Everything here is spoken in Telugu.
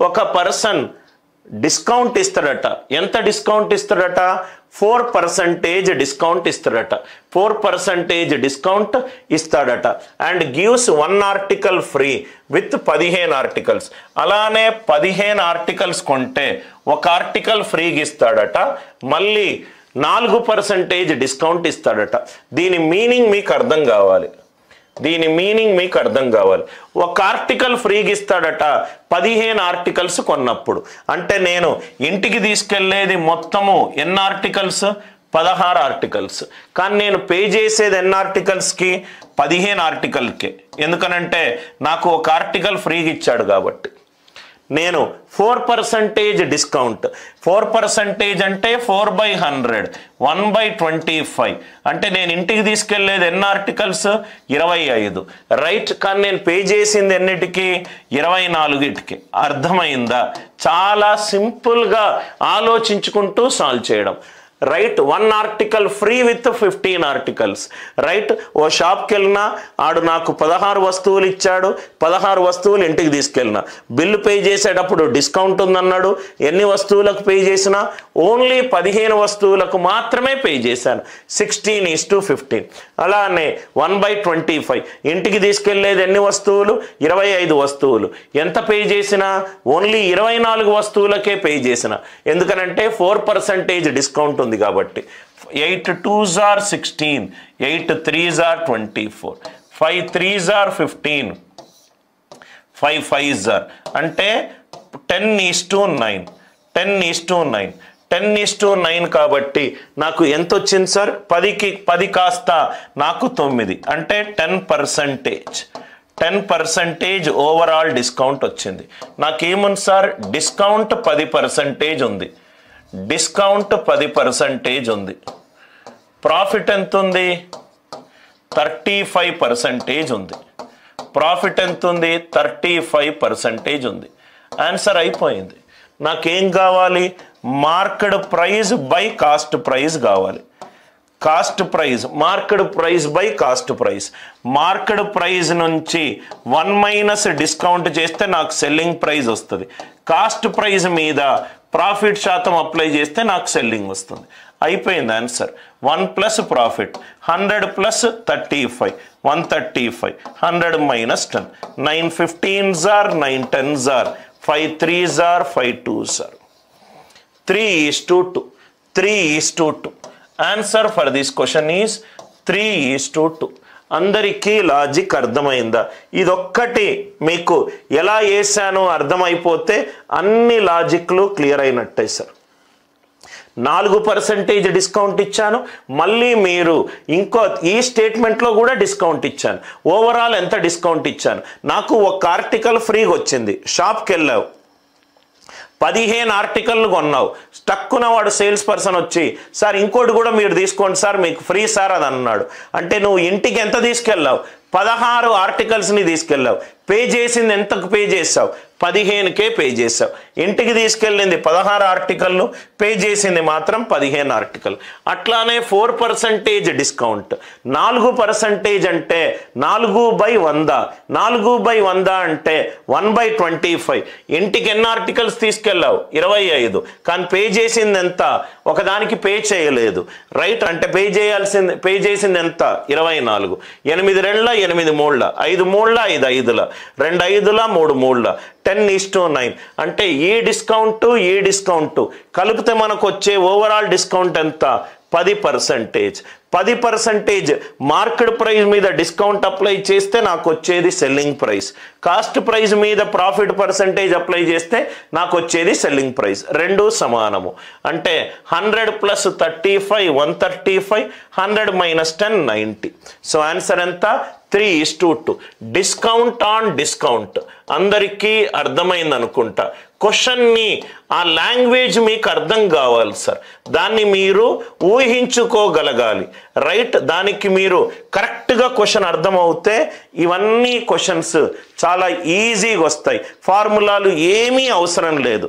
ఒక పర్సన్ డిస్కౌంట్ ఇస్తాడట. ఎంత డిస్కౌంట్ ఇస్తాడట? 4% డిస్కౌంట్ ఇస్తాడట. 4% డిస్కౌంట్ ఇస్తాడట. And gives 1 article free with 15 articles. అలానే 15 ఆర్టికల్స్ కొంటే ఒక ఆర్టికల్ ఫ్రీగా ఇస్తాడట. మళ్ళీ 4% డిస్కౌంట్ ఇస్తాడట. దీని మీనింగ్ మీకు అర్థం కావాలి. ఒక ఆర్టికల్ ఫ్రీగా ఇస్తాడట 15 ఆర్టికల్స్ కొన్నప్పుడు. అంటే నేను ఇంటికి తీసుకెళ్లేది మొత్తము ఎన్ని ఆర్టికల్స్? 16 ఆర్టికల్స్. కానీ నేను పే చేసేది ఎన్ని ఆర్టికల్స్కి? 15 ఆర్టికల్కే. ఎందుకనంటే నాకు ఒక ఆర్టికల్ ఫ్రీగా ఇచ్చాడు కాబట్టి. నేను 4% డిస్కౌంట్. 4% అంటే 4/100, 1/25. అంటే నేను ఇంటికి తీసుకెళ్లేది ఎన్ని ఆర్టికల్స్? 25. రైట్. కానీ నేను పే చేసింది ఎన్నిటికి? 24కి. అర్థమైందా? చాలా సింపుల్గా ఆలోచించుకుంటూ సాల్వ్ చేయడం. Right. 1 article free with 15 articles. Right. ఓ షాప్కి వెళ్ళినా ఆడు నాకు 16 వస్తువులు ఇచ్చాడు. 16 వస్తువులు ఇంటికి తీసుకెళ్ళినా బిల్లు పే చేసేటప్పుడు డిస్కౌంట్ ఉందన్నాడు. ఎన్ని వస్తువులకు పే చేసినా? ఓన్లీ 15 వస్తువులకు మాత్రమే పే చేశాను. 16:15. అలానే 1/25. ఇంటికి తీసుకెళ్లేది ఎన్ని వస్తువులు? 25 వస్తువులు. ఎంత పే చేసినా? ఓన్లీ 24 వస్తువులకే పే చేసిన. ఎందుకనంటే 4% డిస్కౌంట్ ఉంది కాబట్టి. 8 2s are 16, 8 3s are 24, 5 3s are 15, 5 5s are అంటే 10:9. 10:9 కాబట్టి నాకు ఎంత వచ్చింది సార్? 10కి 10 కాస్త నాకు 9 అంటే 10% ఓవరాల్ డిస్కౌంట్ వచ్చింది. నాకేముంది సార్? డిస్కౌంట్ 10% ఉంది. 10% ఉంది. ప్రాఫిట్ ఎంత ఉంది? 35% ఉంది. ప్రాఫిట్ ఎంత ఉంది? 35% ఉంది. ఆన్సర్ అయిపోయింది. నాకేం కావాలి? Market price by cost price కావాలి. Cost price, market price by cost price. Market price నుంచి 1 - డిస్కౌంట్ చేస్తే నాకు సెల్లింగ్ ప్రైస్ వస్తుంది. కాస్ట్ ప్రైస్ మీద ప్రాఫిట్ శాతం అప్లై చేస్తే నాకు సెల్లింగ్ వస్తుంది. అయిపోయింది answer. 1 + profit 100 + 35, 135. 100 - 10, 9 15s are 9 10s are 5 3s are 5 2s are 3:2. 3:2. Answer for this question is 3:2. అందరికీ లాజిక్ అర్థమైందా? ఇదొక్కటి మీకు ఎలా వేసానో అర్థమైపోతే అన్ని లాజిక్లు క్లియర్ అయినట్టే సార్. 4% డిస్కౌంట్ ఇచ్చాను. మళ్ళీ మీరు ఇంకో ఈ స్టేట్మెంట్లో కూడా డిస్కౌంట్ ఇచ్చాను. ఓవరాల్ ఎంత డిస్కౌంట్ ఇచ్చాను? నాకు ఒక ఆర్టికల్ ఫ్రీగా వచ్చింది. షాప్కి వెళ్ళావు, 15 ఆర్టికల్లు కొన్నావు. స్టక్కున వాడు సేల్స్ పర్సన్ వచ్చి, సార్ ఇంకోటి కూడా మీరు తీసుకోండి సార్, మీకు ఫ్రీ సార్ అని అన్నాడు. అంటే నువ్వు ఇంటికి ఎంత తీసుకెళ్ళావు? 16 ఆర్టికల్స్ని తీసుకెళ్ళావు. పే చేసింది ఎంతకు పే చేసావు? 15కే పే చేసావు. ఇంటికి తీసుకెళ్ళింది 16 ఆర్టికల్లు, పే చేసింది మాత్రం 15 ఆర్టికల్. అట్లానే 4% డిస్కౌంట్. 4% అంటే 4/100. 4/100 అంటే 1/25. ఇంటికి ఎన్ని ఆర్టికల్స్ తీసుకెళ్ళావు? 25. కానీ పే చేసింది ఎంత? ఒకదానికి పే చేయలేదు. రైట్. అంటే పే చేసింది ఎంత? 24. 8 2 8 3 5 3 5 5 2 5 3 3 10:9. అంటే ఈ డిస్కౌంట్ కలిపితే మనకు వచ్చే ఓవరాల్ డిస్కౌంట్ ఎంత? 10%. 10% మార్కెట్ ప్రైస్ మీద డిస్కౌంట్ అప్లై చేస్తే నాకు వచ్చేది సెల్లింగ్ ప్రైస్. కాస్ట్ ప్రైస్ మీద ప్రాఫిట్ పర్సంటేజ్ అప్లై చేస్తే నాకు వచ్చేది సెల్లింగ్ ప్రైస్. రెండు సమానము. అంటే 100 + 35 135, 100 - 10 90. సో ఆన్సర్ ఎంత? 3:2. డిస్కౌంట్ ఆన్ డిస్కౌంట్ అందరికీ అర్థమైంది అనుకుంటా. క్వశ్చన్ని ఆ లాంగ్వేజ్ మీకు అర్థం కావాలి సార్. దాన్ని మీరు ఊహించుకోగలగాలి. రైట్. దానికి మీరు కరెక్ట్గా క్వశ్చన్ అర్థమవుతే ఇవన్నీ క్వశ్చన్స్ చాలా ఈజీగా వస్తాయి. ఫార్ములాలు ఏమీ అవసరం లేదు.